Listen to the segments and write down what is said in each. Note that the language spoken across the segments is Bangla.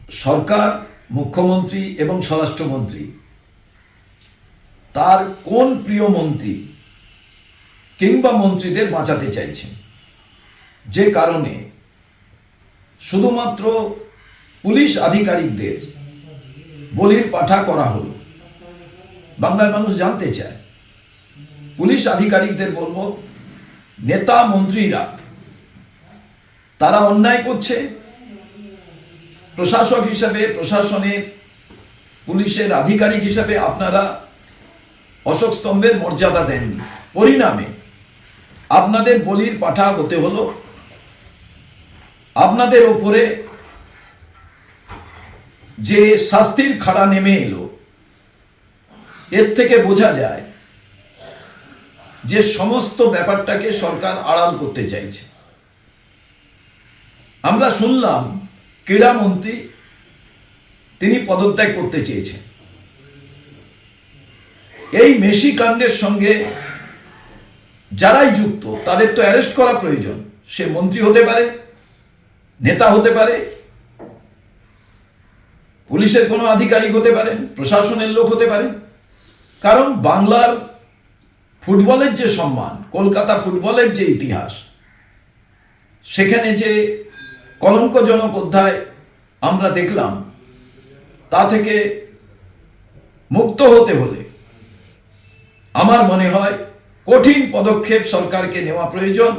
সরকার, মুখ্যমন্ত্রী এবং স্বরাষ্ট্রমন্ত্রী তার কোন প্রিয় মন্ত্রী কিংবা মন্ত্রীদের বাঁচাতে চাইছেন, যে কারণে শুধুমাত্র পুলিশ আধিকারিকদের বলির পাঠা করা হলো। বাংলার মানুষ জানতে চায়। পুলিশ আধিকারিকদের বলবো, নেতা মন্ত্রীরা তারা অন্যায় করছে, প্রশাসক হিসাবে, প্রশাসনের পুলিশের আধিকারিক হিসাবে আপনারা অশোক স্তম্ভের মর্যাদা দেননি, পরিণামে আপনাদের বলির পাঠা হতে হলো। আপনাদের ওপরে যে শাস্তির খাড়া নেমে এলো, এর থেকে বোঝা যায় যে সমস্ত ব্যাপারটাকে সরকার আড়াল করতে চাইছে। আমরা শুনলাম ক্রীড়ামন্ত্রী তিনি পদত্যাগ করতে চেয়েছেন। এই মেসি কাণ্ডের সঙ্গে যারাই যুক্ত তাদের তো অ্যারেস্ট করা প্রয়োজন। সে মন্ত্রী হতে পারে, নেতা হতে পারে, পুলিশের কোনো আধিকারিক হতে পারেন, প্রশাসনের লোক হতে পারেন। কারণ বাংলার ফুটবলের যে সম্মান, কলকাতা ফুটবলের যে ইতিহাস, সেখানে যে কলঙ্কজনক অধ্যায় আমরা দেখলাম, তা থেকে মুক্ত হতে হলে আমার মনে হয় কঠিন পদক্ষেপ সরকারকে নেওয়া প্রয়োজন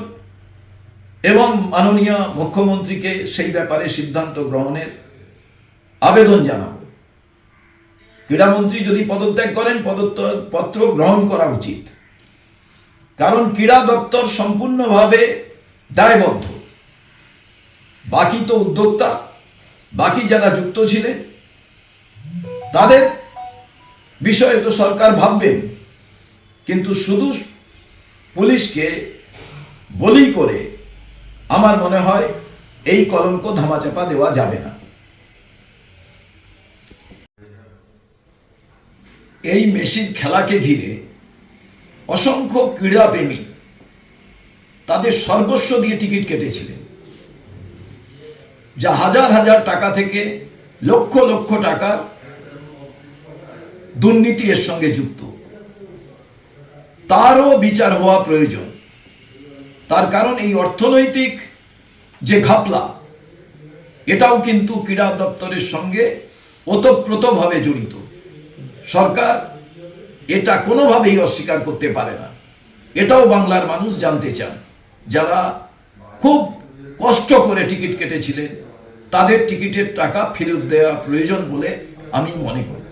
এবং মাননীয় মুখ্যমন্ত্রীকে সেই ব্যাপারে সিদ্ধান্ত গ্রহণের আবেদন জানাবো। ক্রীড়ামন্ত্রী যদি পদত্যাগ করেন, পদত্যাগপত্র গ্রহণ করা উচিত। কারণ ক্রীড়া দপ্তর সম্পূর্ণভাবে দায়বদ্ধ। বাকি তো উদ্যোক্তা, বাকি যারা যুক্ত ছিলেন তাদের বিষয়ে তো সরকার ভাববেন, কিন্তু শুধু পুলিশকে বলি করে আমার মনে হয় এই কলঙ্ক ধামাচাপা দেওয়া যাবে না। এই মেসির খেলাকে ঘিরে অসংখ্য ক্রীড়াপ্রেমী তাদের সর্বস্ব দিয়ে টিকিট কেটেছিলেন, যা হাজার হাজার টাকা থেকে লক্ষ লক্ষ টাকার দুর্নীতি এর সঙ্গে যুক্ত। তারও বিচার হওয়া প্রয়োজন। তার কারণ এই অর্থনৈতিক যে ঘাপলা, এটাও কিন্তু ক্রীড়া দপ্তরের সঙ্গে ওতপ্রোতভাবে জড়িত। সরকার এটা কোনোভাবেই অস্বীকার করতে পারে না। এটাও বাংলার মানুষ জানতে চান। যারা খুব কষ্ট করে টিকিট কেটেছিলেন তাদের টিকিটের টাকা ফেরত দেওয়া প্রয়োজন বলে আমি মনে করি।